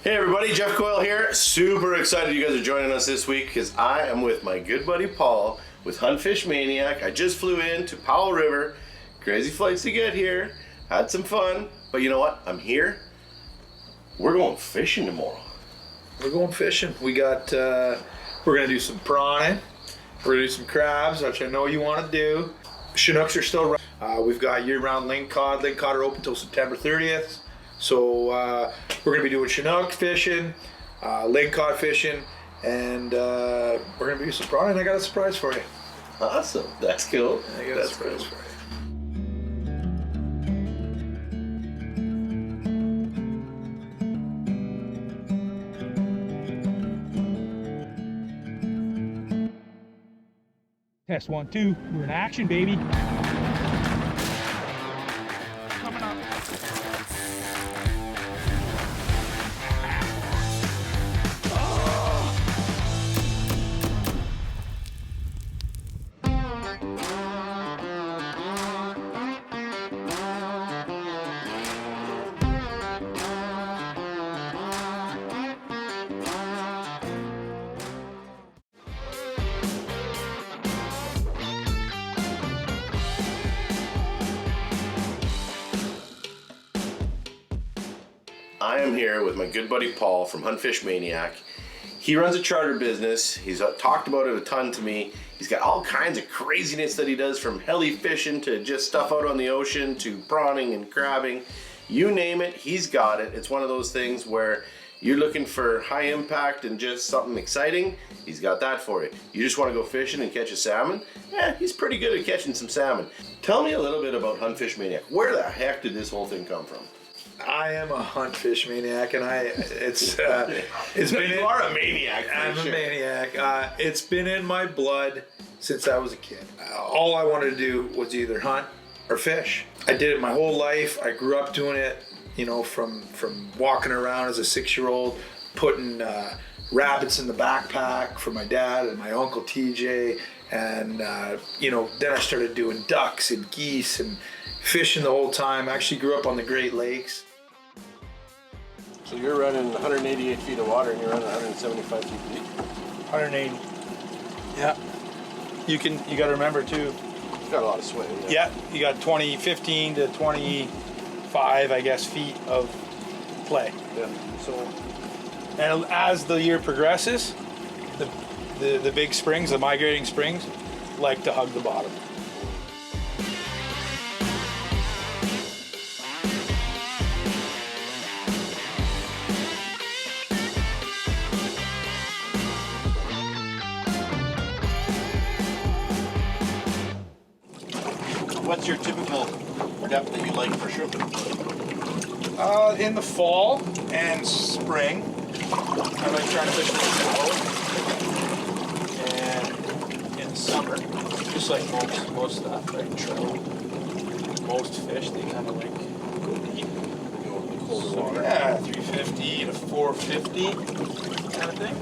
Hey everybody, Jeff Coyle here. Super excited you guys are joining us this week because I am with my good buddy Paul with Huntfish Maniac. I just flew in to Powell River. Crazy flights to get here. Had some fun. But you know what? I'm here. We're going fishing tomorrow. We're going fishing. We got, we're going to do some prawning. We're going to do some crabs, which I know you want to do. Chinooks are still we've got year-round link cod. Link cod are open until September 30th. So we're going to be doing Chinook fishing, lake cod fishing, and we're going to do some prawning. I got a surprise for you. Awesome. That's cool. I got a surprise for you. Test 1, 2, we're in action, baby. Coming up. I am here with my good buddy Paul from Huntfish Maniac. He runs a charter business. He's talked about it a ton to me. He's got all kinds of craziness that he does, from heli fishing to just stuff out on the ocean to prawning and crabbing. You name it, he's got it. It's one of those things where you're looking for high impact and just something exciting, he's got that for you. You just want to go fishing and catch a salmon? Yeah, he's pretty good at catching some salmon. Tell me a little bit about Huntfish Maniac. Where the heck did this whole thing come from? I am a huntfish maniac, and it's been. You are a maniac. I'm a maniac. It's been in my blood since I was a kid. All I wanted to do was either hunt or fish. I did it my whole life. I grew up doing it. You know, from walking around as a 6-year-old, putting rabbits in the backpack for my dad and my uncle TJ, and you know, then I started doing ducks and geese and fishing the whole time. I actually grew up on the Great Lakes. So you're running 188 feet of water and you're running 175 feet deep? 180. Yeah. You got to remember too. You've got a lot of sway. Yeah, you got 15 to 25, I guess, feet of play. Yeah. So, and as the year progresses, the big springs, the migrating springs, like to hug the bottom. what's your typical depth that you like for shrimping? In the fall and spring, I like trying to fish in the fall. And in the summer, just like most stuff, right? Trout, most fish, they kind of like go deep. Go in the colder water. Yeah, 350 to 450 kind of thing.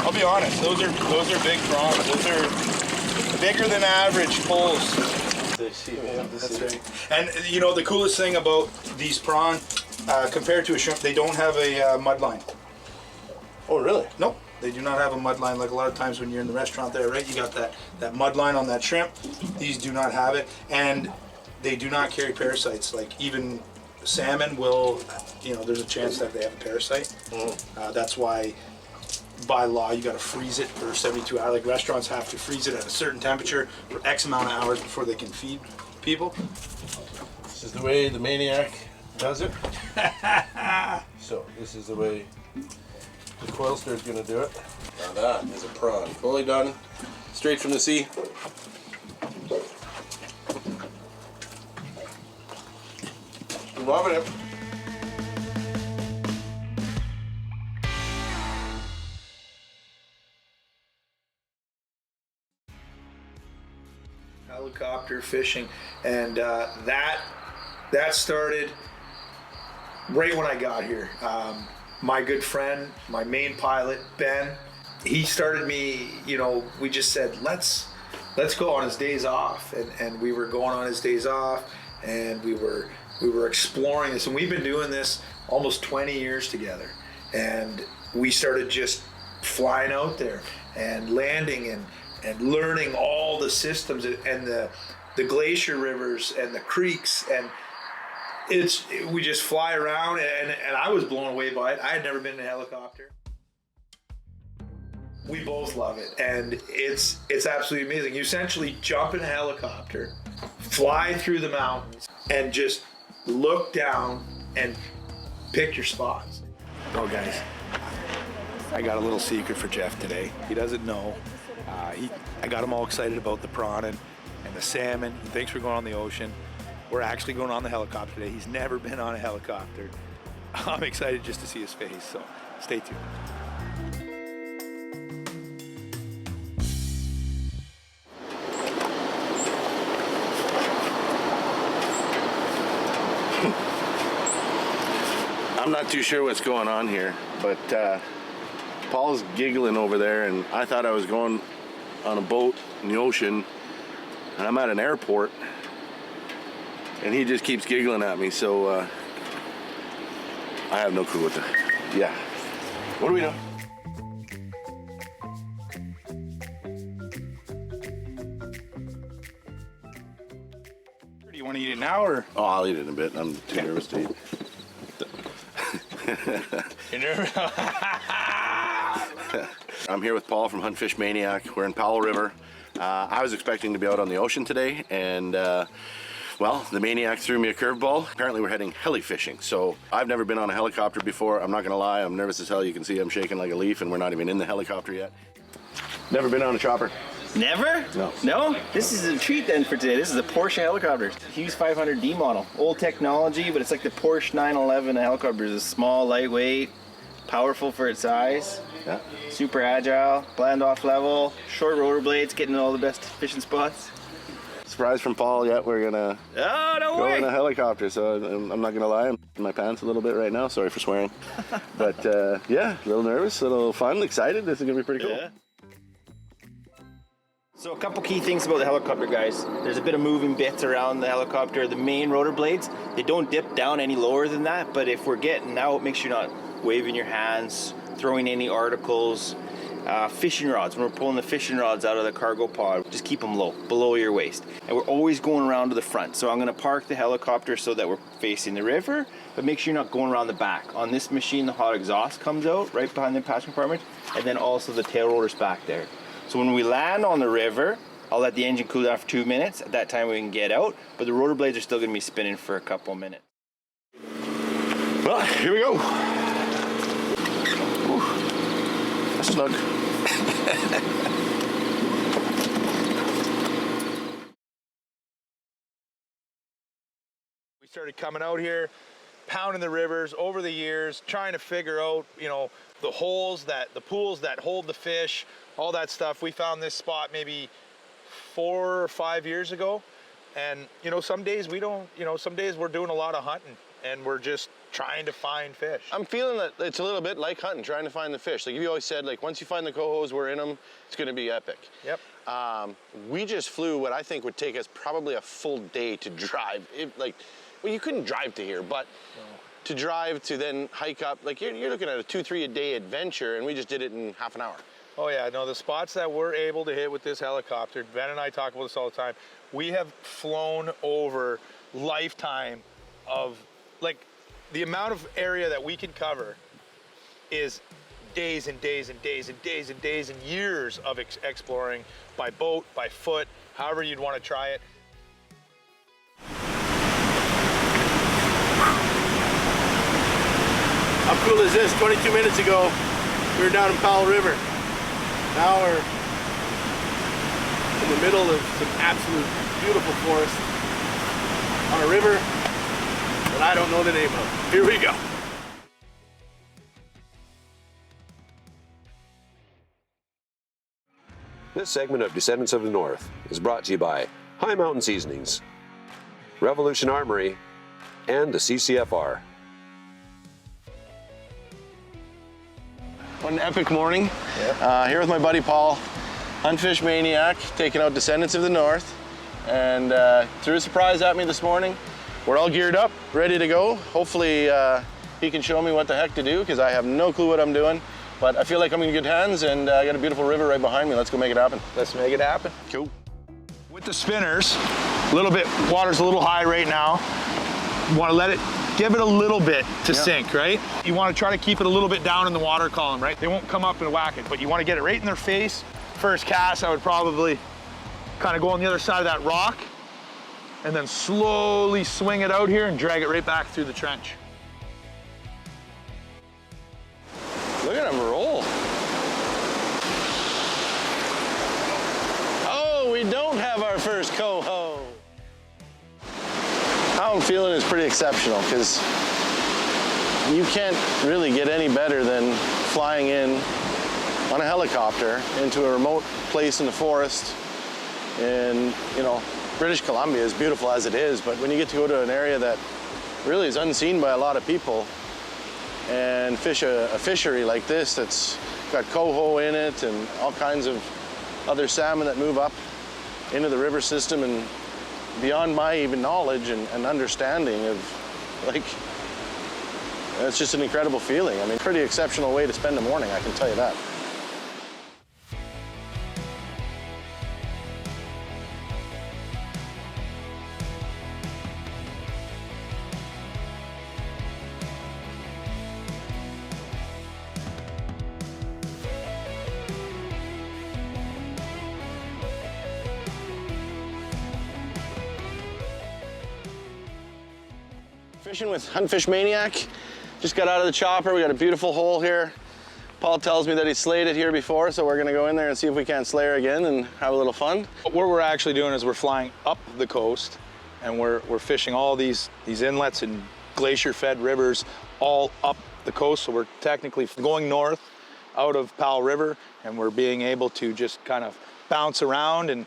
I'll be honest, those are big prawns. Those are bigger than average pulls. That's right. And you know, the coolest thing about these prawn, compared to a shrimp, they don't have a mud line. Oh, really? Nope, they do not have a mud line. Like a lot of times when you're in the restaurant there, right? You got that mud line on that shrimp. These do not have it, and they do not carry parasites. Like even salmon will, you know, there's a chance that they have a parasite. That's why, by law, you got to freeze it for 72 hours. Like restaurants have to freeze it at a certain temperature for X amount of hours before they can feed people. This is the way the Maniac does it. So this is the way the Coilster is going to do it. Now that is a prawn, fully done, straight from the sea. Loving it. Helicopter fishing, and that started right when I got here. My good friend, my main pilot, Ben, he started me, you know, we just said, let's let's go on his days off. And we were going on his days off, and we were exploring this. And we've been doing this almost 20 years together. And we started just flying out there and landing and learning all the systems and the glacier rivers and the creeks, and we just fly around, and I was blown away by it. I had never been in a helicopter. We both love it, and it's absolutely amazing. You essentially jump in a helicopter, fly through the mountains, and just look down and pick your spots. Oh, guys, I got a little secret for Jeff today. He doesn't know. I got him all excited about the prawn and the salmon. He thinks we're going on the ocean. We're actually going on the helicopter today. He's never been on a helicopter. I'm excited just to see his face, so stay tuned. I'm not too sure what's going on here, but Paul's giggling over there, and I thought I was going on a boat in the ocean, and I'm at an airport, and he just keeps giggling at me, so I have no clue what the... Yeah. What are we doing? Do you want to eat it now, or? Oh, I'll eat it in a bit. I'm too nervous to eat. You're nervous? I'm here with Paul from Huntfish Maniac. We're in Powell River. I was expecting to be out on the ocean today, and well, the Maniac threw me a curveball. Apparently we're heading heli fishing. So I've never been on a helicopter before. I'm not gonna lie, I'm nervous as hell. You can see I'm shaking like a leaf, and we're not even in the helicopter yet. Never been on a chopper. Never? No. No? This is a treat then for today. This is a Porsche helicopter. Hughes 500D model. Old technology, but it's like the Porsche 911 helicopter. It's small, lightweight, powerful for its size. Yeah. Super agile, land off level, short rotor blades, getting all the best fishing spots. Surprise from Paul, yet we're gonna Oh, no go way! in a helicopter, so I'm not gonna lie, I'm in my pants a little bit right now, sorry for swearing. But yeah, a little nervous, a little fun, excited, this is gonna be pretty cool. Yeah. So a couple key things about the helicopter, guys. There's a bit of moving bits around the helicopter. The main rotor blades, they don't dip down any lower than that, but if we're getting out, make sure you're not waving your hands, throwing any articles. Fishing rods, when we're pulling the fishing rods out of the cargo pod, just keep them low, below your waist. And we're always going around to the front. So I'm gonna park the helicopter so that we're facing the river, but make sure you're not going around the back. On this machine, the hot exhaust comes out right behind the passenger compartment, and then also the tail rotor's back there. So when we land on the river, I'll let the engine cool down for 2 minutes. At that time we can get out, but the rotor blades are still gonna be spinning for a couple minutes. Well, here we go. Whew. That's snug. We started coming out here, pounding the rivers over the years, trying to figure out, the holes the pools that hold the fish, all that stuff. We found this spot maybe 4 or 5 years ago. And, some days we don't, some days we're doing a lot of hunting and we're just trying to find fish. I'm feeling that it's a little bit like hunting, trying to find the fish. Like you always said, like once you find the cohos, we're in them, it's gonna be epic. Yep. We just flew what I think would take us probably a full day to drive. Well, you couldn't drive to here, but to drive to then hike up, like you're looking at a 2-3 a day adventure, and we just did it in half an hour. Oh yeah, no, the spots that we're able to hit with this helicopter, Ben and I talk about this all the time, we have flown over lifetime of, like, the amount of area that we can cover is days and days and days and days and days and years of exploring by boat, by foot, however you'd want to try it. How cool is this? 22 minutes ago, we were down in Powell River. Now we're in the middle of some absolute beautiful forest on a river that I don't know the name of. Here we go. This segment of Descendants of the North is brought to you by High Mountain Seasonings, Revolution Armory, and the CCFR. What an epic morning. Here with my buddy Paul. Huntfish Maniac taking out Descendants of the North, and threw a surprise at me this morning. We're all geared up, ready to go. Hopefully he can show me what the heck to do, because I have no clue what I'm doing. But I feel like I'm in good hands, and I got a beautiful river right behind me. Let's go make it happen. Let's make it happen. Cool. With the spinners, a little bit, water's a little high right now. You want to let it, give it a little bit to sink, right? You want to try to keep it a little bit down in the water column, right? They won't come up and whack it, but you want to get it right in their face. First cast, I would probably kind of go on the other side of that rock and then slowly swing it out here and drag it right back through the trench. Look at him roll. Oh, we don't have our first coho. How I'm feeling is pretty exceptional, because you can't really get any better than flying in on a helicopter into a remote place in the forest. And, you know, British Columbia is beautiful as it is, but when you get to go to an area that really is unseen by a lot of people and fish a fishery like this that's got coho in it and all kinds of other salmon that move up into the river system, and beyond my even knowledge and understanding of, like, it's just an incredible feeling. I mean, pretty exceptional way to spend a morning, I can tell you that. Fishing with Huntfish Maniac. Just got out of the chopper. We got a beautiful hole here. Paul tells me that he slayed it here before, so we're gonna go in there and see if we can't slay her again and have a little fun. What we're actually doing is we're flying up the coast, and we're fishing all these inlets and glacier-fed rivers all up the coast. So we're technically going north out of Powell River, and we're being able to just kind of bounce around. And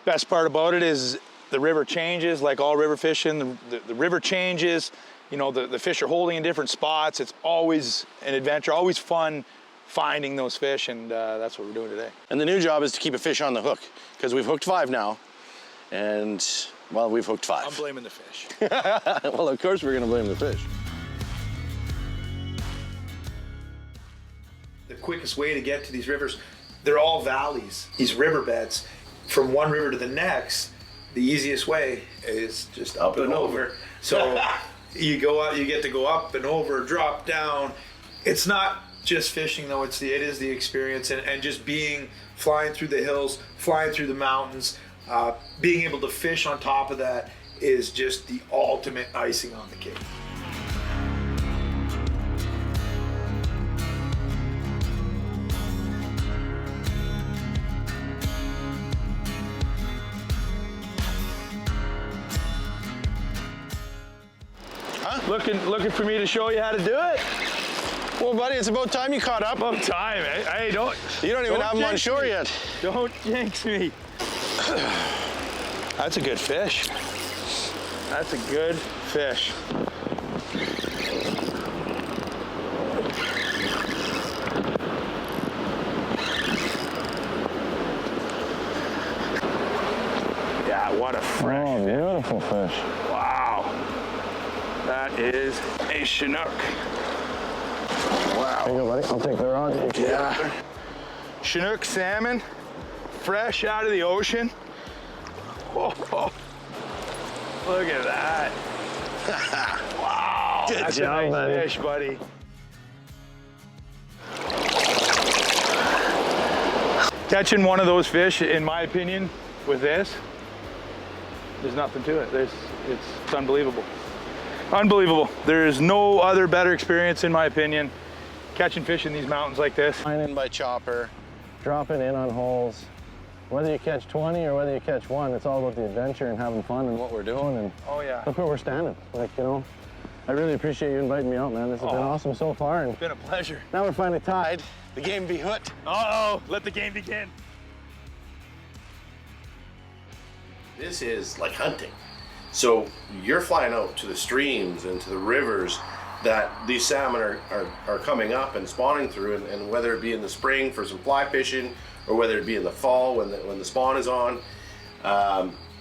best part about it is the river changes, like all river fishing. The river changes. You know, the fish are holding in different spots. It's always an adventure, always fun finding those fish, and that's what we're doing today. And the new job is to keep a fish on the hook, because we've hooked 5 now, and, well, we've hooked 5. I'm blaming the fish. Well, of course we're gonna blame the fish. The quickest way to get to these rivers, they're all valleys, these riverbeds. From one river to the next, the easiest way is just up and over. So you go out, you get to go up and over, drop down. It's not just fishing though, it is the experience, and just flying through the hills, flying through the mountains, being able to fish on top of that is just the ultimate icing on the cake. Looking for me to show you how to do it? Well, buddy, it's about time you caught up. About time, eh? Hey, You don't even have them on shore yet. Don't jinx me. That's a good fish. That's a good fish. Yeah, what a fresh. Oh, beautiful fish. Wow. That is a Chinook. Wow. There you go, buddy. I'll take the rod. Yeah. Chinook salmon, fresh out of the ocean. Oh, look at that. Wow. Good That's job, a nice buddy. fish, buddy. Catching one of those fish, in my opinion, with this, there's nothing to it. It's unbelievable. Unbelievable. There's no other better experience, in my opinion, catching fish in these mountains like this. Flying in by chopper. Dropping in on holes. Whether you catch 20 or whether you catch 1, it's all about the adventure and having fun and what we're doing. And Oh, yeah. look where we're standing. Like, you know, I really appreciate you inviting me out, man. This has been awesome so far. And It's been a pleasure. now we're finally tied. The game be hooked. Uh-oh, let the game begin. This is like hunting. So you're flying out to the streams and to the rivers that these salmon are coming up and spawning through, and whether it be in the spring for some fly fishing, or whether it be in the fall when the spawn is on,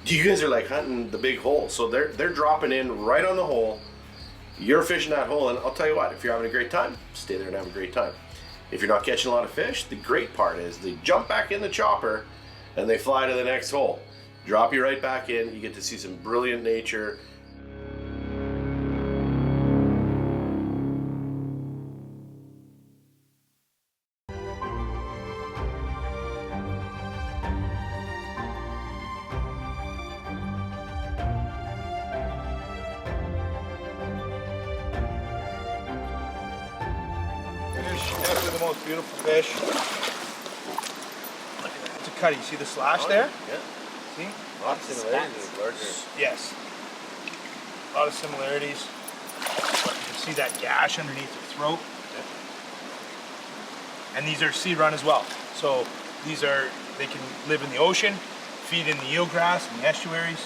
you guys are like hunting the big hole. So they're dropping in right on the hole. You're fishing that hole, and I'll tell you what, if you're having a great time, stay there and have a great time. If you're not catching a lot of fish, the great part is they jump back in the chopper and they fly to the next hole. Drop you right back in. You get to see some brilliant nature. Definitely the most beautiful fish. Look at that. It's a cutty. You see the slash there? Yeah. See? A lot of similarities with larger. Yes. A lot of similarities. But you can see that gash underneath the throat. And these are seed run as well. So these are, they can live in the ocean, feed in the eelgrass and the estuaries,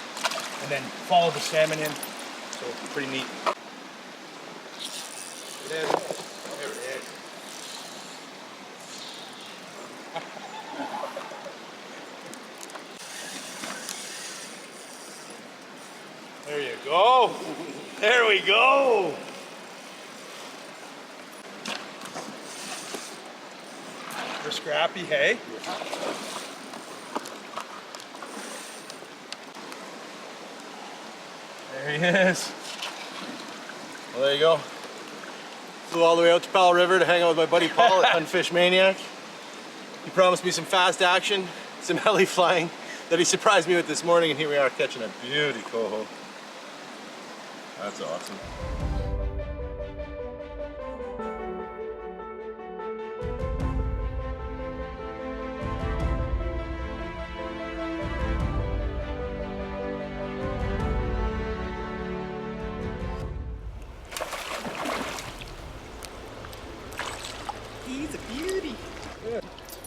and then follow the salmon in. So pretty neat. There it is. There you go. There we go. You're scrappy, hey? There he is. Well, there you go. Flew all the way out to Powell River to hang out with my buddy Paul at Huntfish Maniac. He promised me some fast action, some heli flying that he surprised me with this morning, and here we are catching a beauty coho. That's awesome. He's a beauty.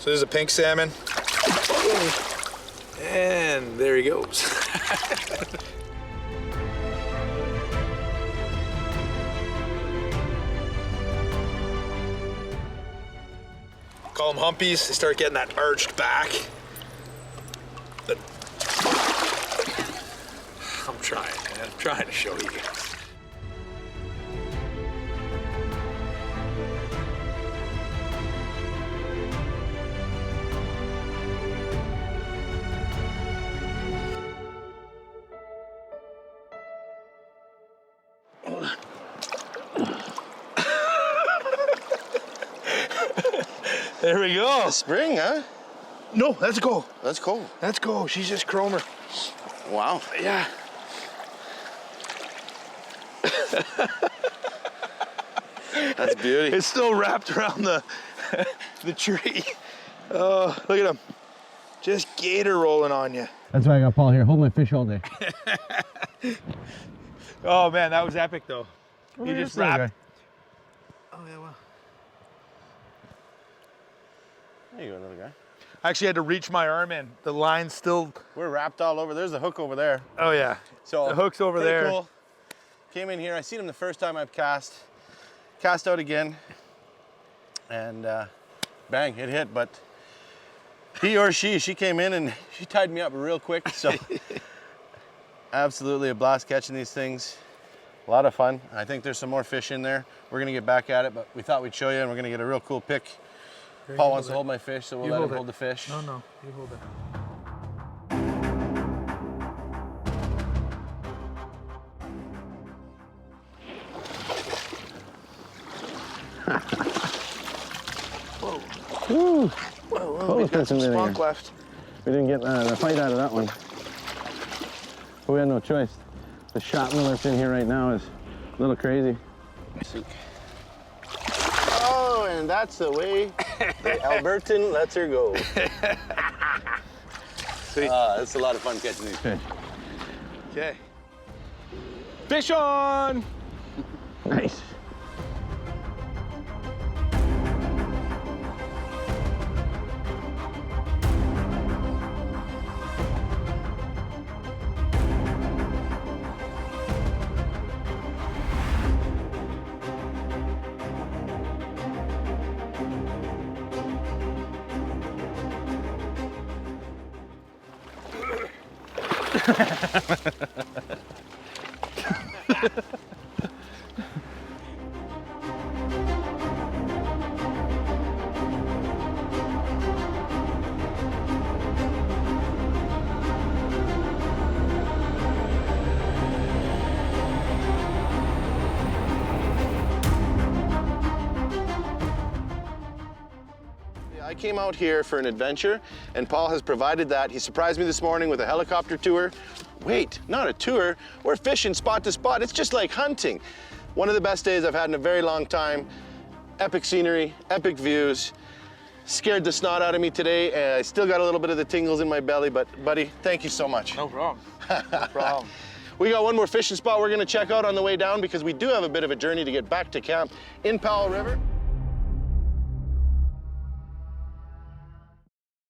So there's a pink salmon. And there he goes. Call them humpies. They start getting that arched back. But I'm trying, man. I'm trying to show you guys. There we go. Spring, huh? No, let's go. That's cool. Let's go. She's just chromer. Wow. Yeah. That's beauty. It's still wrapped around the tree. Oh, look at him. Just gator rolling on you. That's why I got Paul here. Hold my fish all day. Oh man, that was epic though. Oh, You yeah, just that's the wrapped. guy. Oh yeah, well. There you go, another guy. I actually had to reach my arm in. The line's still. We're wrapped all over. There's the hook over there. Oh yeah. So The hook's over pretty there. Cool. Came in here. I seen him the first time I've cast. Cast out again, and bang, it hit. But he or she came in and she tied me up real quick. So absolutely a blast catching these things. A lot of fun. I think there's some more fish in there. We're gonna get back at it, but we thought we'd show you, and we're gonna get a real cool pic. Paul wants to hold my fish, so we'll let him hold the fish. No, you hold it. Woo! Whoa, we got some spunk left. We didn't get the fight out of that one. But we had no choice. The shot mill that's in here right now is a little crazy. Oh, and that's the way the Albertan lets her go. It's a lot of fun catching these. Okay. Okay. Fish on! Nice. I came out here for an adventure, and Paul has provided that. He surprised me this morning with a helicopter tour. Wait, not a tour. We're fishing spot to spot. It's just like hunting. One of the best days I've had in a very long time. Epic scenery, epic views. Scared the snot out of me today, and I still got a little bit of the tingles in my belly, but buddy, thank you so much. No problem. No problem. We got one more fishing spot we're gonna check out on the way down because we do have a bit of a journey to get back to camp in Powell River.